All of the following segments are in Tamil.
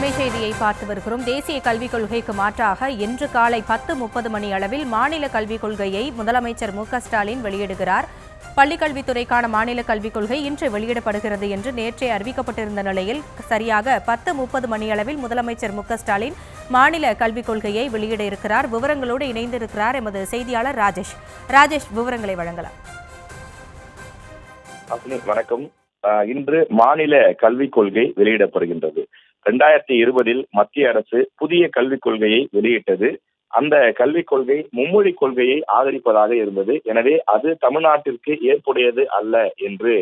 அண்மை செய்தியை பார்த்து வருகிறோம். தேசிய கல்விக் கொள்கைக்கு மாற்றாக இன்று காலை 10:30 மணி அளவில் மாநில கல்விக் கொள்கையை முதலமைச்சர் மு.க.ஸ்டாலின் வெளியிடுகிறார். பள்ளிக்கல்வித்துறைக்கான மாநில கல்விக் கொள்கை இன்று வெளியிடப்படுகிறது என்று நேற்றே அறிவிக்கப்பட்டிருந்த நிலையில் சரியாக 10:30 மணியளவில் முதலமைச்சர் மு.க.ஸ்டாலின் மாநில கல்விக் கொள்கையை வெளியிட இருக்கிறார். விவரங்களோடு இணைந்திருக்கிறார் எமது செய்தியாளர் ராஜேஷ். விவரங்களை வழங்கலாம். வணக்கம். இன்று மாநில கல்விக் கொள்கை வெளியிடப்படுகின்றது. 2020 மத்திய அரசு புதிய கல்விக் கொள்கையை வெளியிட்டது. அந்த கல்விக் கொள்கை மும்மொழி கொள்கையை ஆதரிப்பதாக இருந்தது. எனவே அது தமிழ்நாட்டிற்கு ஏற்புடையது அல்ல என்று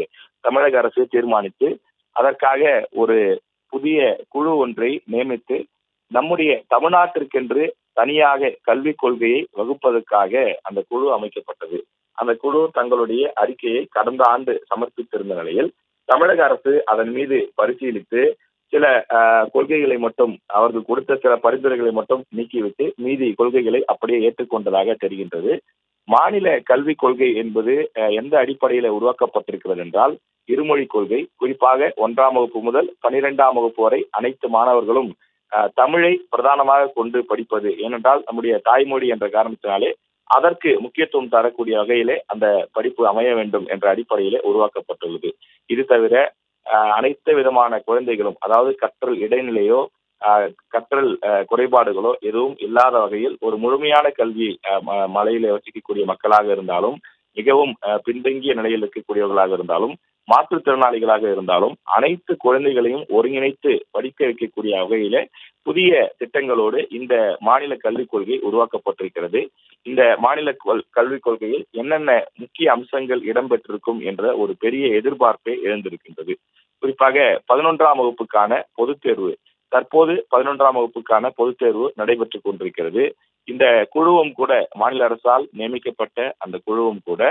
தமிழக அரசு தீர்மானித்து அதற்காக ஒரு புதிய குழு ஒன்றை நியமித்து நம்முடைய தமிழ்நாட்டிற்கென்று தனியாக கல்விக் கொள்கையை வகுப்பதற்காக அந்த குழு அமைக்கப்பட்டது. அந்த குழு தங்களுடைய அறிக்கையை கடந்த ஆண்டு சமர்ப்பித்திருந்த நிலையில் தமிழக அரசு அதன் மீது பரிசீலித்து சில கொள்கைகளை மட்டும் அவர்கள் கொடுத்த சில பரிந்துரைகளை மட்டும் நீக்கிவிட்டு மீதி கொள்கைகளை அப்படியே ஏற்றுக்கொண்டதாக தெரிகின்றது. மாநில கல்விக் கொள்கை என்பது எந்த அடிப்படையில் உருவாக்கப்பட்டிருக்கிறது என்றால் இருமொழி கொள்கை. குறிப்பாக 1ஆம் வகுப்பு முதல் 12ஆம் வகுப்பு வரை அனைத்து மாணவர்களும் தமிழை பிரதானமாக கொண்டு படிப்பது. ஏனென்றால் நம்முடைய தாய்மொழி என்ற காரணத்தினாலே அதற்கு முக்கியத்துவம் தரக்கூடிய வகையிலே அந்த படிப்பு அமைய வேண்டும் என்ற அடிப்படையிலே உருவாக்கப்பட்டுள்ளது. இது தவிர அனைத்து விதமான குழந்தைகளும், அதாவது கற்றல் இடைநிலையோ கற்றல் குறைபாடுகளோ எதுவும் இல்லாத வகையில் ஒரு முழுமையான கல்வி மலையில வசிக்கக்கூடிய மக்களாக இருந்தாலும், மிகவும் பின்தங்கிய நிலையில் இருக்கக்கூடியவர்களாக இருந்தாலும், மாற்றுத்திறனாளிகளாக இருந்தாலும் அனைத்து குழந்தைகளையும் ஒருங்கிணைத்து படிக்க வைக்கக்கூடிய வகையில புதிய திட்டங்களோடு இந்த மாநில கல்விக் கொள்கை உருவாக்கப்பட்டிருக்கிறது. இந்த மாநில கல்விக் கொள்கையில் என்னென்ன முக்கிய அம்சங்கள் இடம்பெற்றிருக்கும் என்ற ஒரு பெரிய எதிர்பார்ப்பே எழுந்திருக்கின்றது. குறிப்பாக 11ஆம் வகுப்புக்கான பொதுத் தேர்வு, தற்போது 11ஆம் வகுப்புக்கான பொதுத் தேர்வு நடைபெற்றுக் கொண்டிருக்கிறது. இந்த குழுவும் கூட மாநில அரசால் நியமிக்கப்பட்ட அந்த குழுவும் கூட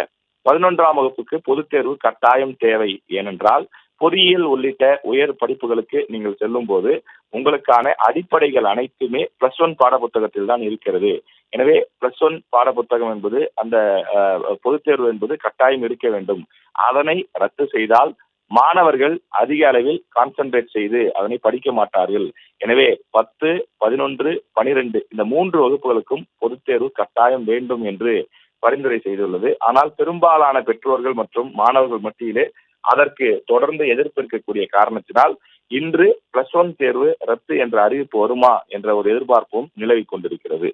11ஆம் வகுப்புக்கு பொதுத் தேர்வு கட்டாயம் தேவை. ஏனென்றால் பொறியியல் உள்ளிட்ட உயர் படிப்புகளுக்கு நீங்கள் செல்லும் போது உங்களுக்கான அடிப்படைகள் அனைத்துமே +1 பாடப்புத்தகத்தில் தான் இருக்கிறது. எனவே +1 பாடப்புத்தகம் என்பது அந்த பொதுத் தேர்வு என்பது கட்டாயம் இருக்க வேண்டும். அதனை ரத்து செய்தால் மாணவர்கள் அதிக அளவில் கான்சென்ட்ரேட் செய்து அதனை படிக்க மாட்டார்கள். எனவே 10, 11, 12 இந்த 3 வகுப்புகளுக்கும் பொதுத் தேர்வு கட்டாயம் வேண்டும் என்று பரிந்துரை செய்துள்ளது. ஆனால் பெரும்பாலான பெற்றோர்கள் மற்றும் மாணவர்கள் மத்தியிலே அதற்கு தொடர்ந்து எதிர்ப்பு இருக்கக்கூடிய காரணத்தினால் இன்று +1 தேர்வு ரத்து என்ற அறிவிப்பு வருமா என்ற ஒரு எதிர்பார்ப்பும் நிலவிக் கொண்டிருக்கிறது.